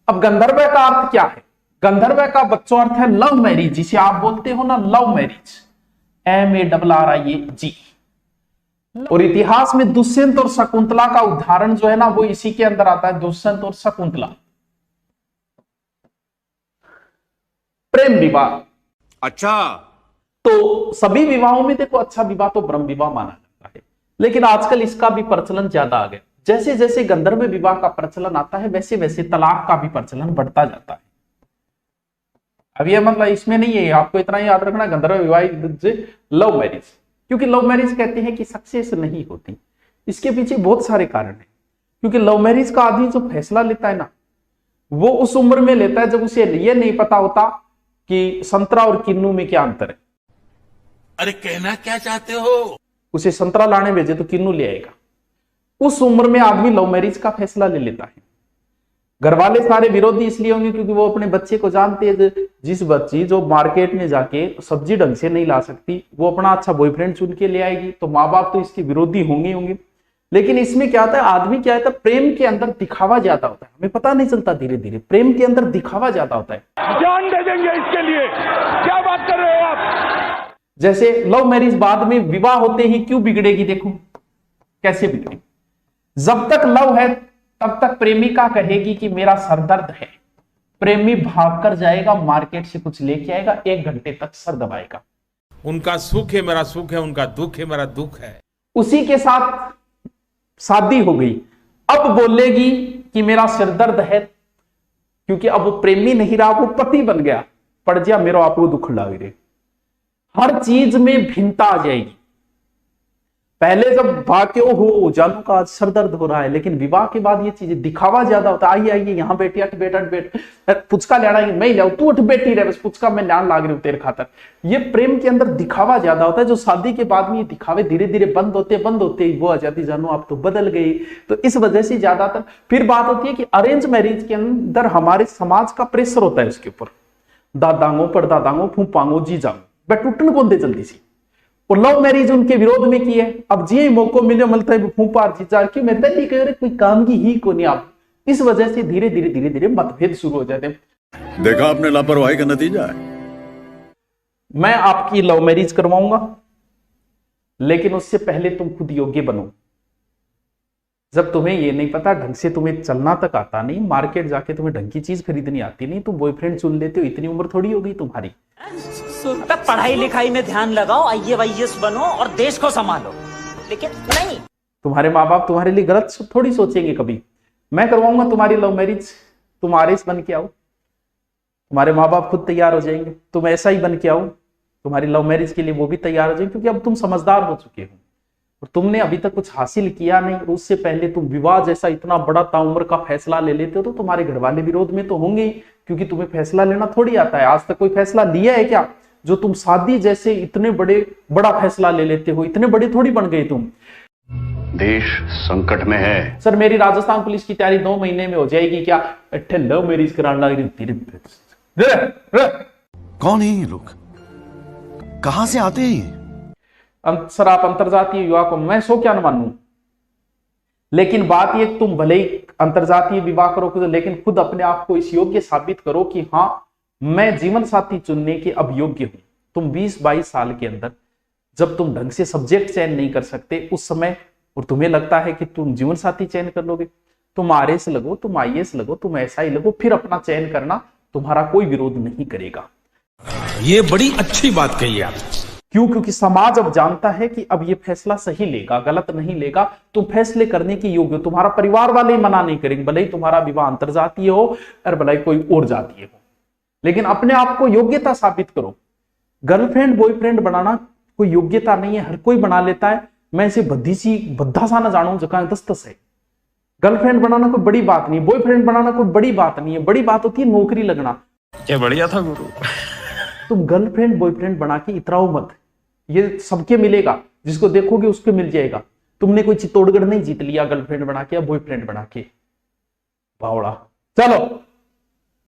अब गंधर्व का अर्थ क्या है? गंधर्व का बच्चों अर्थ है लव मैरिज, जिसे आप बोलते हो ना लव मैरिज, MARRIAG। और इतिहास में दुष्यंत और शकुंतला का उदाहरण जो है ना वो इसी के अंदर आता है, दुष्यंत और शकुंतला। प्रेम विवाह, अच्छा, तो सभी विवाहों में देखो अच्छा विवाह तो ब्रह्म विवाह माना जाता है, लेकिन आजकल इसका भी प्रचलन ज्यादा आ गया। जैसे जैसे गंधर्व विवाह का प्रचलन आता है वैसे वैसे तलाक का भी प्रचलन बढ़ता जाता है। अब ये मतलब इसमें नहीं है, आपको इतना ही याद रखना गंधर्व विवाह लव मैरिज, क्योंकि लव मैरिज कहते हैं कि सक्सेस नहीं होती, इसके पीछे बहुत सारे कारण हैं। क्योंकि लव मैरिज का आदमी जो फैसला लेता है ना वो उस उम्र में लेता है जब उसे ये नहीं पता होता कि संतरा और किन्नू में क्या अंतर है। अरे कहना क्या चाहते हो? उसे संतरा लाने भेजे तो किन्नू ले आएगा। उस उम्र में आदमी लव मैरिज का फैसला ले लेता है। घर वाले सारे विरोधी इसलिए होंगे क्योंकि वो अपने बच्चे को जानते हैं, जिस बच्ची जो मार्केट में जाके सब्जी ढंग से नहीं ला सकती वो अपना अच्छा बॉयफ्रेंड चुन के ले आएगी, तो माँ बाप तो इसके विरोधी होंगे। लेकिन इसमें क्या होता है, आदमी क्या होता है, प्रेम के अंदर दिखावा ज्यादा होता है, हमें पता नहीं चलता, धीरे धीरे प्रेम के अंदर दिखावा ज्यादा होता है। जान दे देंगे इसके लिए, क्या बात कर रहे हो आप? जैसे लव मैरिज बाद में विवाह होते ही क्यों बिगड़ेगी, देखो कैसे बिगड़ेगी। जब तक लव है तब तक प्रेमिका कहेगी कि मेरा सरदर्द है, प्रेमी भागकर जाएगा मार्केट से कुछ लेके आएगा, 1 घंटे तक सर दबाएगा। उनका सुख है मेरा सुख है, उनका दुख है मेरा दुख है। उसी के साथ शादी हो गई, अब बोलेगी कि मेरा सिरदर्द है, क्योंकि अब वो प्रेमी नहीं रहा, वो पति बन गया, पड़ जा मेरा आपको दुख लाग रहे। हर चीज में भिन्नता आ जाएगी। पहले जब भाग्य हो जानू का आज सर दर्द हो रहा है, लेकिन विवाह के बाद ये चीजें दिखावा ज्यादा होता है। आइए यहाँ बैठी, अठ बैठ पुचका लेना है, मैं लाऊ, तू उठ बैठी रहे, बस पुचका मैं लान लाग रही हूँ तेरे खातर। ये प्रेम के अंदर दिखावा ज्यादा होता है, जो शादी के बाद में ये दिखावे धीरे धीरे बंद होते वो आ जाती, जानू आप तो बदल गई। तो इस वजह से ज्यादातर फिर बात होती है कि अरेंज मैरिज के अंदर हमारे समाज का प्रेशर होता है उसके ऊपर, दादांगो परदादांगो फूफांगो जी जाओ बट टूटन कौन दे जल्दी सी। और लव मैरिज उनके विरोध में की है। अब जी मौको मिले मिलता है फूफार जीजा की मैं तली कह कोई काम की ही को नहीं। आप इस वजह से धीरे धीरे मतभेद शुरू हो जाते हैं। देखा आपने लापरवाही का नतीजा है। मैं आपकी लव मैरिज करवाऊंगा, लेकिन उससे पहले तुम खुद योग्य बनो। जब तुम्हें ये नहीं पता ढंग से, तुम्हें चलना तक आता नहीं, मार्केट जाके तुम्हें ढंग की चीज खरीदनी आती नहीं, तुम बॉयफ्रेंड चुन लेते हो, इतनी उम्र थोड़ी हो गई तुम्हारी। पढ़ाई लिखाई में ध्यान लगाओ, IAS बनो और देश को संभालो, लेकिन नहीं, तुम्हारे माँ बाप तुम्हारे लिए गलत थोड़ी सोचेंगे कभी। मैं करवाऊंगा तुम्हारी लव मैरिज, तुम आरएस बन के आओ, तुम्हारे माँ बाप खुद तैयार हो जाएंगे। तुम ऐसा ही बन के आओ, तुम्हारी लव मैरिज के लिए वो भी तैयार हो जाएंगे, क्योंकि अब तुम समझदार हो चुके हो और तुमने अभी तक कुछ हासिल किया नहीं। उससे पहले तुम विवाह जैसा इतना बड़ा ताउम्र का फैसला ले लेते हो तो तुम्हारे घर वाले विरोध में तो होंगे ही, क्योंकि तुम्हें फैसला लेना थोड़ी आता है। आज तक कोई फैसला लिया है क्या जो तुम शादी जैसे इतने बड़ा फैसला ले लेते हो? इतने बड़े थोड़ी बन गए तुम। देश संकट में है। सर मेरी राजस्थान पुलिस की तैयारी 2 महीने में हो जाएगी क्या? अट्ठे लव मैरिज कराने लग रही। कौन है ये लोग, कहां से आते हैं? सर आप अंतरजातीय विवाह को मैं सो क्या न मानूं, लेकिन बात ये तुम भले ही अंतरजातीय विवाह करो, लेकिन खुद अपने आप को इस योग्य साबित करो कि हाँ मैं जीवन साथी चुनने के अब योग्य हूं। तुम 20-22 साल के अंदर जब तुम ढंग से सब्जेक्ट चयन नहीं कर सकते उस समय, और तुम्हें लगता है कि तुम जीवन साथी चयन कर लोगे, तुम RS लगो, तुम IAS लगो, तुम SI लगो, फिर अपना चयन करना, तुम्हारा कोई विरोध नहीं करेगा। ये बड़ी अच्छी बात कही आप। क्यों? क्योंकि समाज अब जानता है कि अब ये फैसला सही लेगा, गलत नहीं लेगा। तुम फैसले करने की योग्य हो, तुम्हारा परिवार वाले ही मना नहीं करेंगे, भले ही तुम्हारा विवाह अंतरजातीय हो और भले ही कोई और जातीय हो, लेकिन अपने आप को योग्यता साबित करो। गर्लफ्रेंड बॉयफ्रेंड बनाना कोई योग्यता नहीं है, हर कोई बना लेता है। मैं इसे बद्धा सा ना जानू जगह दस्तस है। गर्लफ्रेंड बनाना कोई बड़ी बात नहीं, बॉयफ्रेंड बनाना कोई बड़ी बात नहीं है। बड़ी बात होती है नौकरी लगना। क्या बढ़िया था गुरु। तुम गर्लफ्रेंड बॉयफ्रेंड बना के इतराओ मत, ये सबके मिलेगा, जिसको देखोगे उसको मिल जाएगा। तुमने कोई चित्तौड़गढ़ नहीं जीत लिया गर्लफ्रेंड बना के या बॉयफ्रेंड बना के, बावड़ा। चलो